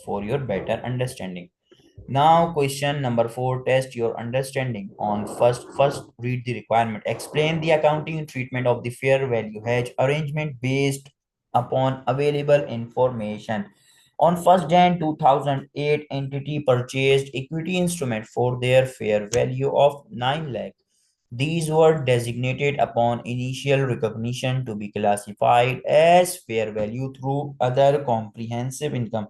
for your better understanding. Now, question number 4, test your understanding on first read the requirement. Explain the accounting treatment of the fair value hedge arrangement based upon available information. On 1st Jan 2008, entity purchased equity instrument for their fair value of 9 lakh. These were designated upon initial recognition to be classified as fair value through other comprehensive income.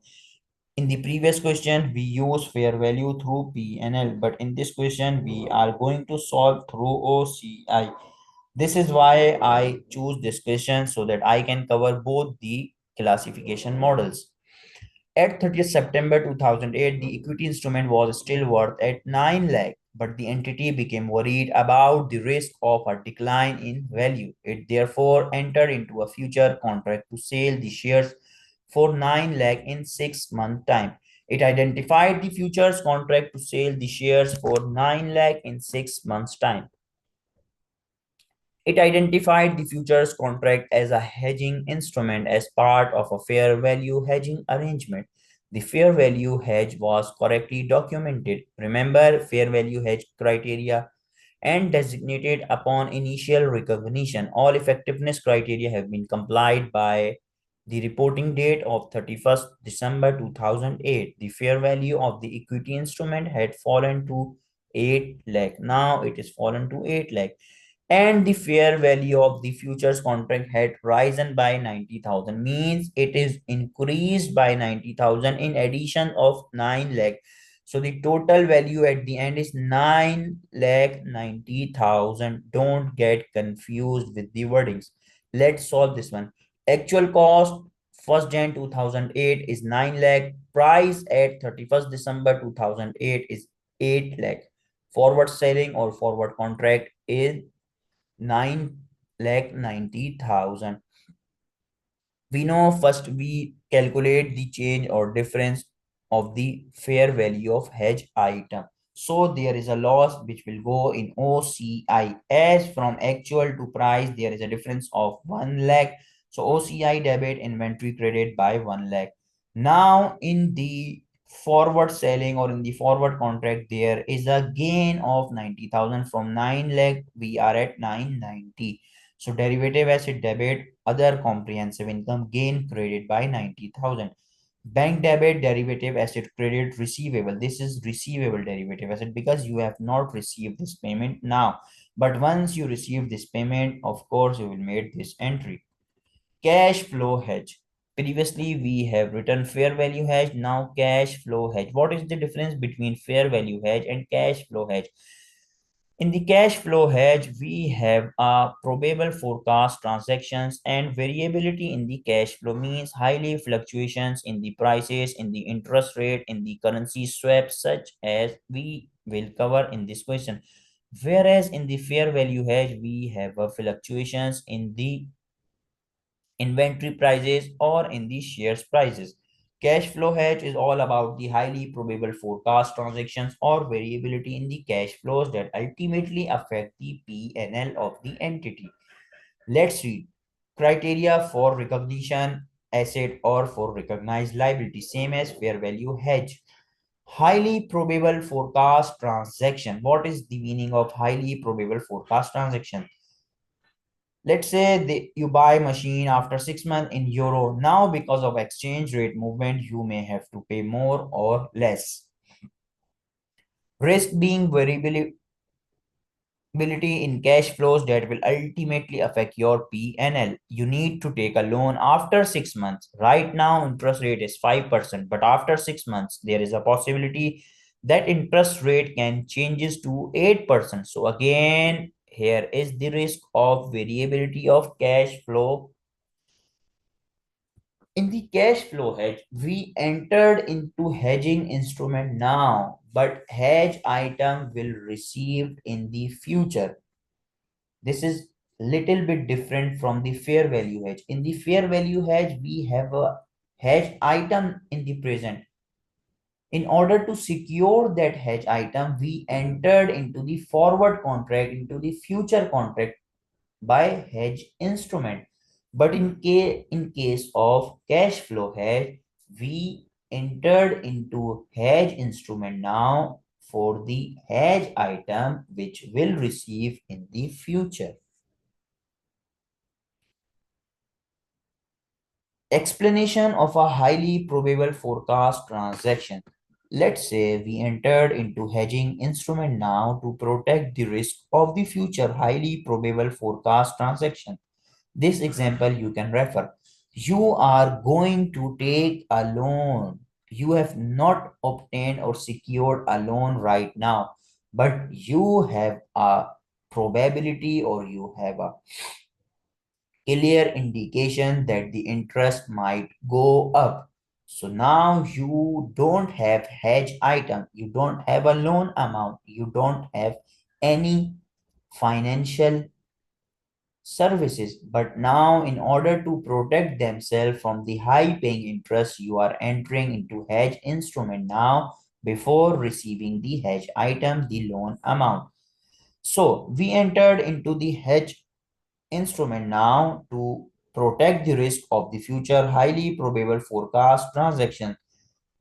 In the previous question, we use fair value through P&L, but in this question, we are going to solve through OCI. This is why I choose this question so that I can cover both the classification models. At 30th September 2008, the equity instrument was still worth at 9 lakh, but the entity became worried about the risk of a decline in value. It therefore entered into a future contract to sell the shares for 9 lakh in 6 month time. It identified the futures contract to sell the shares for 9 lakh in 6 months time. It identified the futures contract as a hedging instrument as part of a fair value hedging arrangement. The fair value hedge was correctly documented. Remember fair value hedge criteria and designated upon initial recognition. All effectiveness criteria have been complied by the reporting date of 31st December 2008. The fair value of the equity instrument had fallen to 8 lakh. Now it is fallen to 8 lakh, and the fair value of the futures contract had risen by 90,000, means it is increased by 90,000 in addition of 9 lakh. So the total value at the end is 9 lakh 90,000. Don't get confused with the wordings. Let's solve this one. Actual cost 1st Jan 2008 is 9 lakh. Price at 31st December 2008 is 8 lakh. Forward selling or forward contract is 9 lakh 90,000. We know first we calculate the change or difference of the fair value of hedge item. So there is a loss which will go in OCI. As from actual to price, there is a difference of 1 lakh. So OCI debit inventory credit by 1 lakh. Now in the forward selling or in the forward contract, there is a gain of 90,000. From 9 lakh, we are at 990. So derivative asset debit, other comprehensive income gain credit by 90,000. Bank debit, derivative asset credit, receivable. This is receivable derivative asset because you have not received this payment now. But once you receive this payment, of course, you will make this entry. Cash flow hedge. Previously, we have written fair value hedge. Now cash flow hedge. What is the difference between fair value hedge and cash flow hedge? In the cash flow hedge, we have a probable forecast transactions, and variability in the cash flow means highly fluctuations in the prices, in the interest rate, in the currency swaps, such as we will cover in this question. Whereas in the fair value hedge, we have a fluctuations in the inventory prices or in the shares prices. Cash flow hedge is all about the highly probable forecast transactions or variability in the cash flows that ultimately affect the P&L of the entity. Let's read. Criteria for recognition asset or for recognized liability, same as fair value hedge. Highly probable forecast transaction. What is the meaning of highly probable forecast transaction? Let's say you buy machine after 6 months in euro. Now, because of exchange rate movement, you may have to pay more or less. Risk being variability in cash flows that will ultimately affect your P&L. You need to take a loan after 6 months. Right now, interest rate is 5%, but after 6 months, there is a possibility that interest rate can changes to 8%. So again, here is the risk of variability of cash flow. In the cash flow hedge, we entered into hedging instrument now, but hedge item will receive in the future. This is little bit different from the fair value hedge. In the fair value hedge, we have a hedge item in the present. In order to secure that hedge item, we entered into the forward contract, into the future contract by hedge instrument. But in case of cash flow hedge, we entered into hedge instrument now for the hedge item which will receive in the future. Explanation of a highly probable forecast transaction. Let's say we entered into hedging instrument now to protect the risk of the future highly probable forecast transaction. This example you can refer. You are going to take a loan. You have not obtained or secured a loan right now, but you have a probability or you have a clear indication that the interest might go up. So now you don't have hedge item, you don't have a loan amount, you don't have any financial services. But now, in order to protect themselves from the high paying interest, you are entering into hedge instrument now before receiving the hedge item, the loan amount. So we entered into the hedge instrument now to protect the risk of the future highly probable forecast transaction.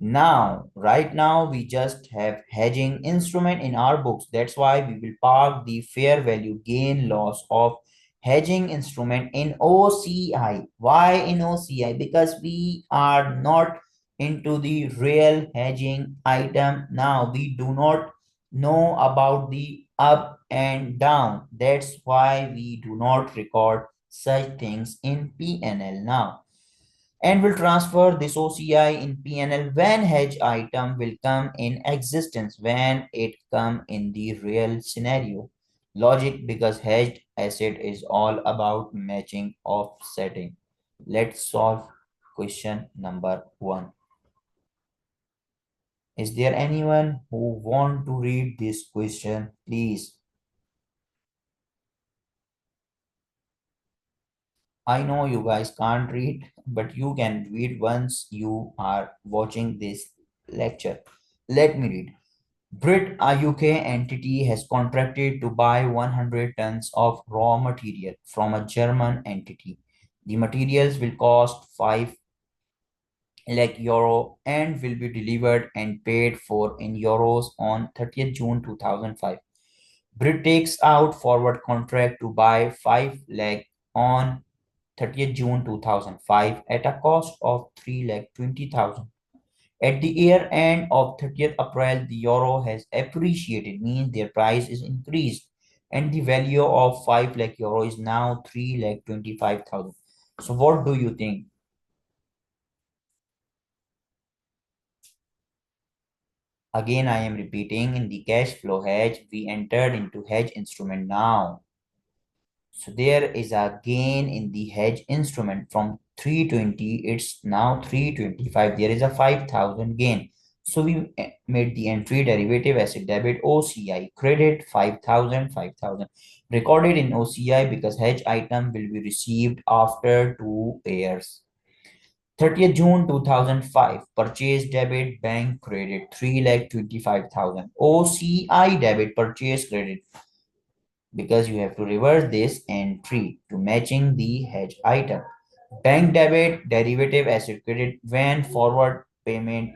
Now, right now, we just have hedging instrument in our books. That's why we will park the fair value gain loss of hedging instrument in OCI. Why in OCI? Because we are not into the real hedging item now. We do not know about the up and down. That's why we do not record such things in P&L now, and will transfer this OCI in P&L when hedge item will come in existence, when it come in the real scenario. Logic, because hedged asset is all about matching offsetting. Let's solve question number 1. Is there anyone who want to read this question, please? I know you guys can't read, but you can read once you are watching this lecture. Let me read. Brit, a UK entity, has contracted to buy 100 tons of raw material from a German entity. The materials will cost 5 lakh euro and will be delivered and paid for in euros on 30th June 2005. Brit takes out forward contract to buy 5 lakh on 30th June 2005 at a cost of 3 lakh 20,000. At the year end of 30th April, the euro has appreciated, means their price is increased, and the value of 5 lakh euro is now 3 lakh 25,000. So, what do you think? Again, I am repeating, in the cash flow hedge, we entered into hedge instrument now. So there is a gain in the hedge instrument from 320, it's now 325. There is a 5,000 gain. So we made the entry derivative asset debit OCI credit 5,000, 5,000. Recorded in OCI because hedge item will be received after 2 years. 30th June 2005, purchase debit bank credit 3 lakh 25,000. OCI debit purchase credit, because you have to reverse this entry to matching the hedge item. Bank debit derivative asset credit when forward payment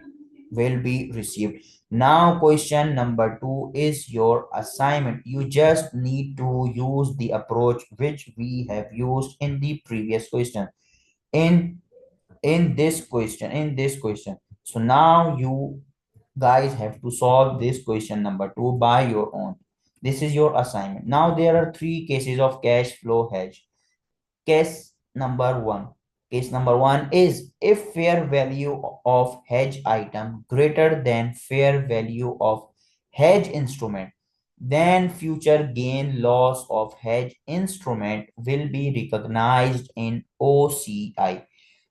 will be received. Now question number 2 is your assignment. You just need to use the approach which we have used in the previous question. In in this question. So now you guys have to solve this question number 2 by your own. This is your assignment. Now there are 3 cases of cash flow hedge. Case number 1. Case number 1 is if fair value of hedge item greater than fair value of hedge instrument, then future gain loss of hedge instrument will be recognized in OCI.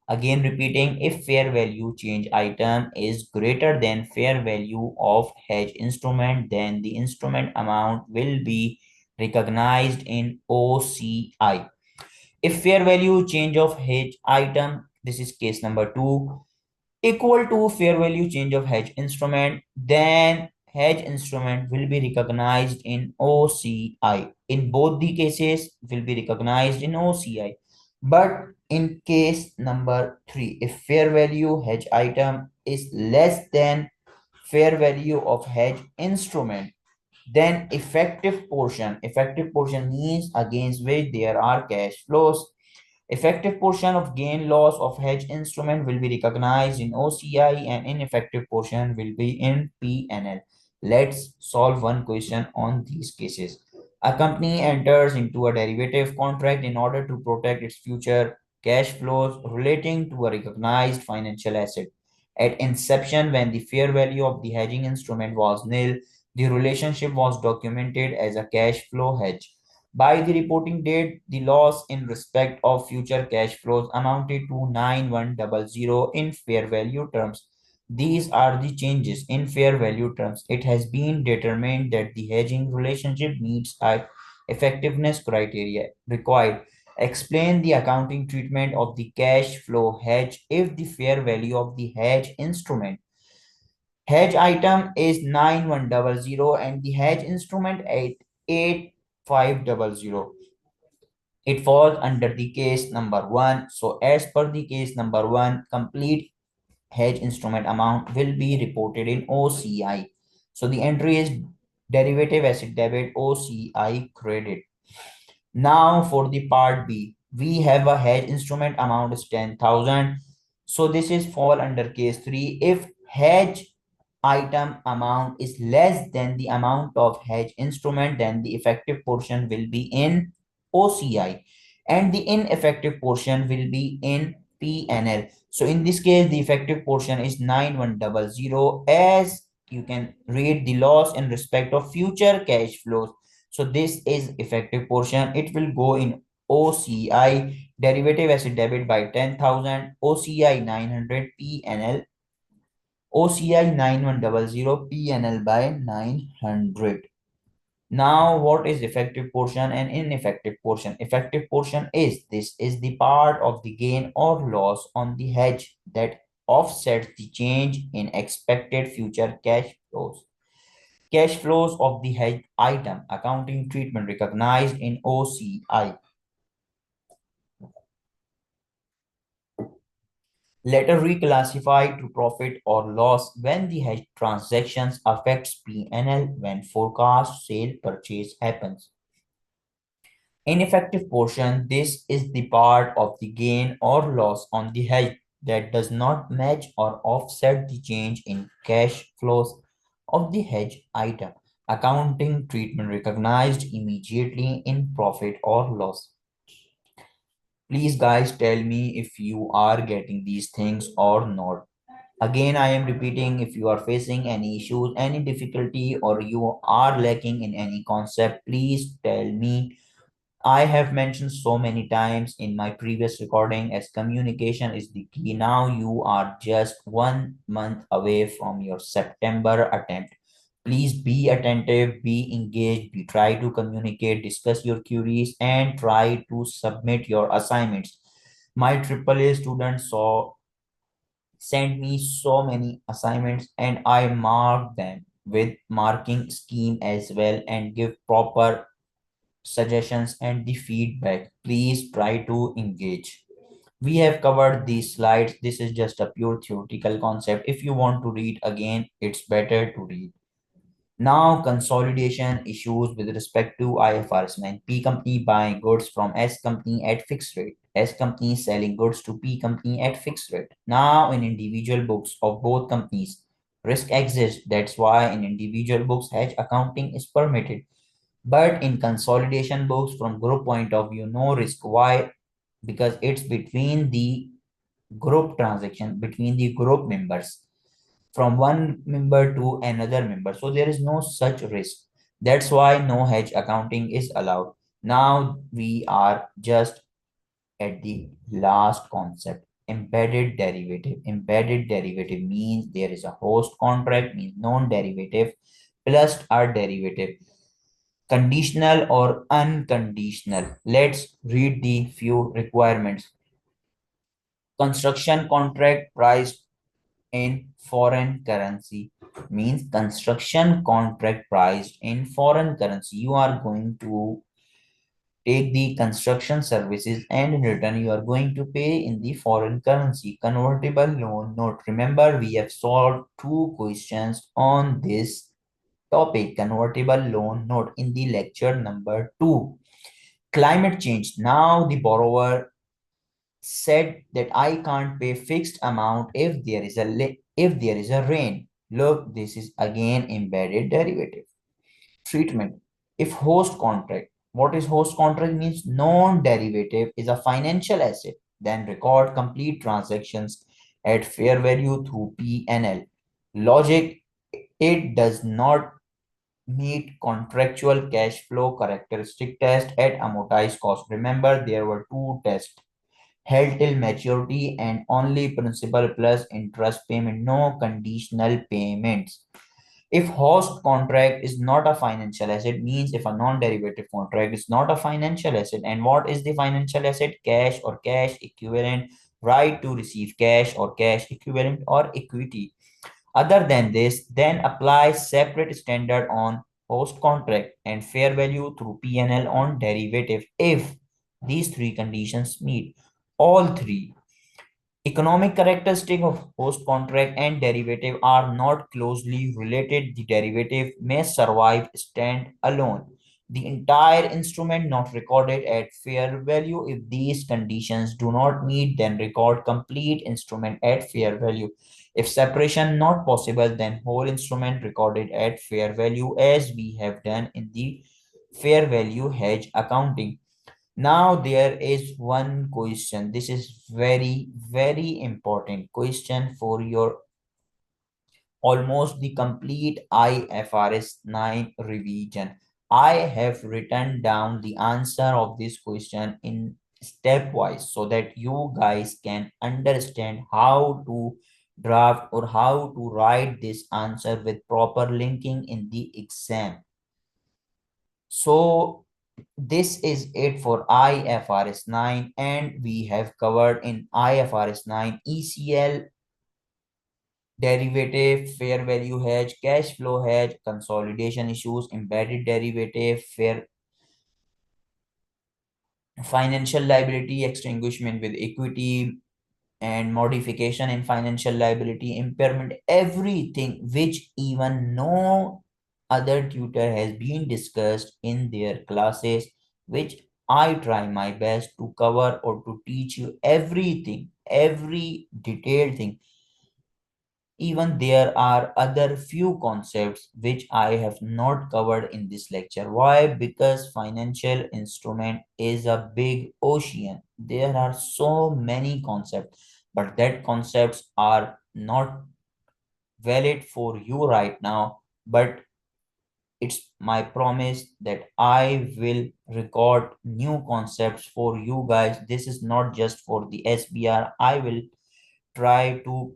Again repeating, if fair value change item is greater than fair value of hedge instrument, then the instrument amount will be recognized in OCI. If fair value change of hedge item, this is case number 2, equal to fair value change of hedge instrument, then hedge instrument will be recognized in OCI. In both the cases will be recognized in OCI. But in case number 3, if fair value hedge item is less than fair value of hedge instrument, then effective portion means against which there are cash flows. Effective portion of gain loss of hedge instrument will be recognized in OCI and ineffective portion will be in P&L. Let's solve one question on these cases. A company enters into a derivative contract in order to protect its future cash flows relating to a recognized financial asset. At inception, when the fair value of the hedging instrument was nil, the relationship was documented as a cash flow hedge. By the reporting date, the loss in respect of future cash flows amounted to 9100 in fair value terms. These are the changes in fair value terms. It has been determined that the hedging relationship meets our effectiveness criteria required. Explain the accounting treatment of the cash flow hedge if the fair value of the hedge instrument. Hedge item is 9100 and the hedge instrument at 8500. It falls under the case number 1. So as per the case number 1, complete hedge instrument amount will be reported in OCI. So the entry is derivative asset debit OCI credit. Now for the part B, we have a hedge instrument amount is 10,000. So this is fall under case 3. If hedge item amount is less than the amount of hedge instrument, then the effective portion will be in OCI and the ineffective portion will be in PNL. So in this case, the effective portion is 9100. As you can read the loss in respect of future cash flows. So this is effective portion. It will go in OCI, derivative asset debit by 10,000, OCI 900, PNL OCI 9100 PNL by 900. Now, what is effective portion and ineffective portion? Effective portion is this is the part of the gain or loss on the hedge that offsets the change in expected future cash flows. Cash flows of the hedge item, accounting treatment recognized in OCI. Later reclassified to profit or loss when the hedge transactions affects P&L when forecast sale purchase happens. Ineffective portion, this is the part of the gain or loss on the hedge that does not match or offset the change in cash flows of the hedge item. Accounting treatment recognized immediately in profit or loss. Please guys tell me if you are getting these things or not. Again, I am repeating, if you are facing any issues, any difficulty, or you are lacking in any concept, please tell me. I have mentioned so many times in my previous recording as communication is the key. Now you are just 1 month away from your September attempt. Please be attentive, be engaged, be try to communicate, discuss your queries, and try to submit your assignments. My AAA students saw sent me so many assignments and I mark them with marking scheme as well and give proper suggestions and the feedback. Please try to engage. We have covered these slides. This is just a pure theoretical concept. If you want to read again, it's better to read. Now, consolidation issues with respect to IFRS 9. P company buying goods from S company at fixed rate. S company selling goods to P company at fixed rate. Now, in individual books of both companies, risk exists. That's why in individual books, hedge accounting is permitted. But in consolidation books, from group point of view, no risk. Why? Because it's between the group transaction, between the group members from one member to another member. So there is no such risk. That's why no hedge accounting is allowed. Now we are just at the last concept, embedded derivative. Embedded derivative means there is a host contract, means non-derivative plus our derivative. Conditional or unconditional. Let's read the few requirements. Construction contract priced in foreign currency means construction contract priced in foreign currency. You are going to take the construction services and in return you are going to pay in the foreign currency. Convertible loan note. Remember, we have solved two questions on this topic, convertible loan note, in the lecture number 2. Climate change. Now the borrower said that I can't pay fixed amount if there is a rain. Look, this is again embedded derivative. Treatment. If host contract, what is host contract means non-derivative is a financial asset, then record complete transactions at fair value through P&L. Logic, it does not meet contractual cash flow characteristic test at amortized cost. Remember, there were two tests: held till maturity and only principal plus interest payment, no conditional payments. If host contract is not a financial asset, means if a non-derivative contract is not a financial asset. And what is the financial asset? Cash or cash equivalent, right to receive cash or cash equivalent, or equity. Other than this, then apply separate standard on host contract and fair value through P&L on derivative if these three conditions meet. All three economic characteristics of host contract and derivative are not closely related. The derivative may survive stand alone. The entire instrument not recorded at fair value. If these conditions do not meet, then record complete instrument at fair value. If separation not possible, then whole instrument recorded at fair value, as we have done in the fair value hedge accounting. Now there is one question. This is very, very important question for your almost the complete IFRS 9 revision. I have written down the answer of this question in stepwise so that you guys can understand how to draft or how to write this answer with proper linking in the exam. So this is it for IFRS 9, and we have covered in IFRS 9 ECL, derivative, fair value hedge, cash flow hedge, consolidation issues, embedded derivative, fair financial liability, extinguishment with equity, and modification in financial liability, impairment, everything which even no other tutor has been discussed in their classes, which I try my best to cover or to teach you everything, every detailed thing. Even there are other few concepts which I have not covered in this lecture. Why? Because financial instrument is a big ocean. There are so many concepts, but that concepts are not valid for you right now. But it's my promise that I will record new concepts for you guys. This is not just for the SBR. I will try to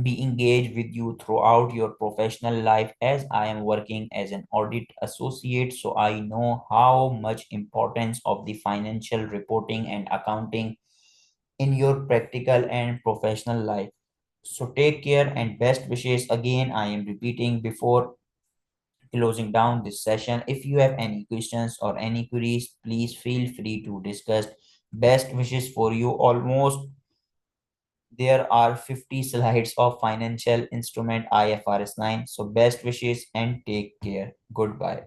be engaged with you throughout your professional life, as I am working as an audit associate. So I know how much importance of the financial reporting and accounting in your practical and professional life. So take care and best wishes. Again, I am repeating before closing down this session. If you have any questions or any queries, please feel free to discuss. Best wishes for you. Almost there are 50 slides of financial instrument IFRS 9. So best wishes and take care. Goodbye.